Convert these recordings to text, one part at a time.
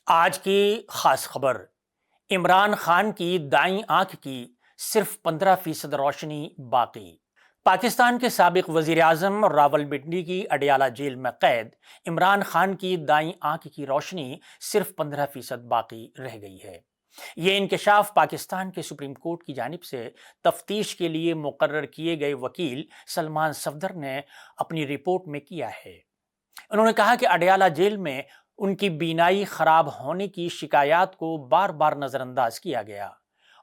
آج کی خاص خبر: عمران خان کی دائیں آنکھ کی صرف 15% روشنی باقی۔ پاکستان کے سابق وزیر اعظم راولپنڈی کی اڈیالہ جیل میں قید عمران خان کی دائیں آنکھ کی روشنی صرف 15% باقی رہ گئی ہے۔ یہ انکشاف پاکستان کے سپریم کورٹ کی جانب سے تفتیش کے لیے مقرر کیے گئے وکیل سلمان صفدر نے اپنی رپورٹ میں کیا ہے۔ انہوں نے کہا کہ اڈیالہ جیل میں ان کی بینائی خراب ہونے کی شکایات کو بار بار نظر انداز کیا گیا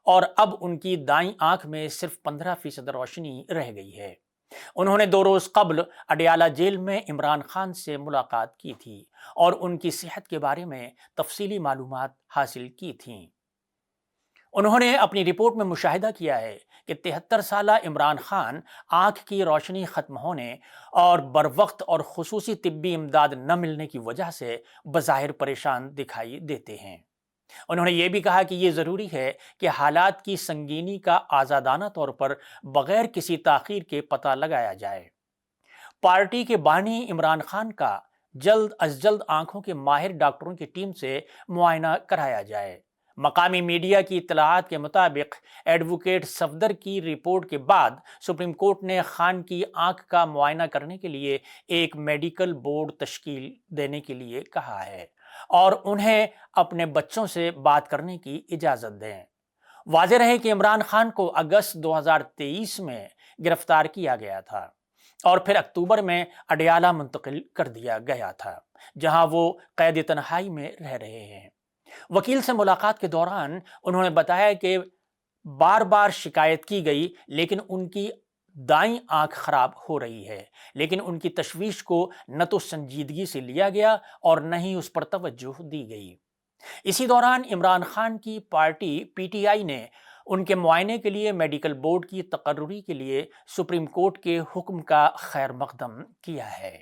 اور اب ان کی دائیں آنکھ میں صرف 15% روشنی رہ گئی ہے۔ انہوں نے 2 روز قبل اڈیالہ جیل میں عمران خان سے ملاقات کی تھی اور ان کی صحت کے بارے میں تفصیلی معلومات حاصل کی تھیں۔ انہوں نے اپنی رپورٹ میں مشاہدہ کیا ہے کہ 73 سالہ عمران خان آنکھ کی روشنی ختم ہونے اور بروقت اور خصوصی طبی امداد نہ ملنے کی وجہ سے بظاہر پریشان دکھائی دیتے ہیں۔ انہوں نے یہ بھی کہا کہ یہ ضروری ہے کہ حالات کی سنگینی کا آزادانہ طور پر بغیر کسی تاخیر کے پتہ لگایا جائے۔ پارٹی کے بانی عمران خان کا جلد از جلد آنکھوں کے ماہر ڈاکٹروں کی ٹیم سے معائنہ کرایا جائے۔ مقامی میڈیا کی اطلاعات کے مطابق ایڈوکیٹ صفدر کی رپورٹ کے بعد سپریم کورٹ نے خان کی آنکھ کا معائنہ کرنے کے لیے ایک میڈیکل بورڈ تشکیل دینے کے لیے کہا ہے اور انہیں اپنے بچوں سے بات کرنے کی اجازت دیں۔ واضح رہے کہ عمران خان کو اگست 2023 میں گرفتار کیا گیا تھا اور پھر اکتوبر میں اڈیالہ منتقل کر دیا گیا تھا، جہاں وہ قید تنہائی میں رہ رہے ہیں۔ وکیل سے ملاقات کے دوران انہوں نے بتایا کہ بار بار شکایت کی گئی لیکن ان کی دائیں آنکھ خراب ہو رہی ہے، لیکن ان کی تشویش کو نہ تو سنجیدگی سے لیا گیا اور نہ ہی اس پر توجہ دی گئی۔ اسی دوران عمران خان کی پارٹی پی ٹی آئی نے ان کے معائنے کے لیے میڈیکل بورڈ کی تقرری کے لیے سپریم کورٹ کے حکم کا خیر مقدم کیا ہے۔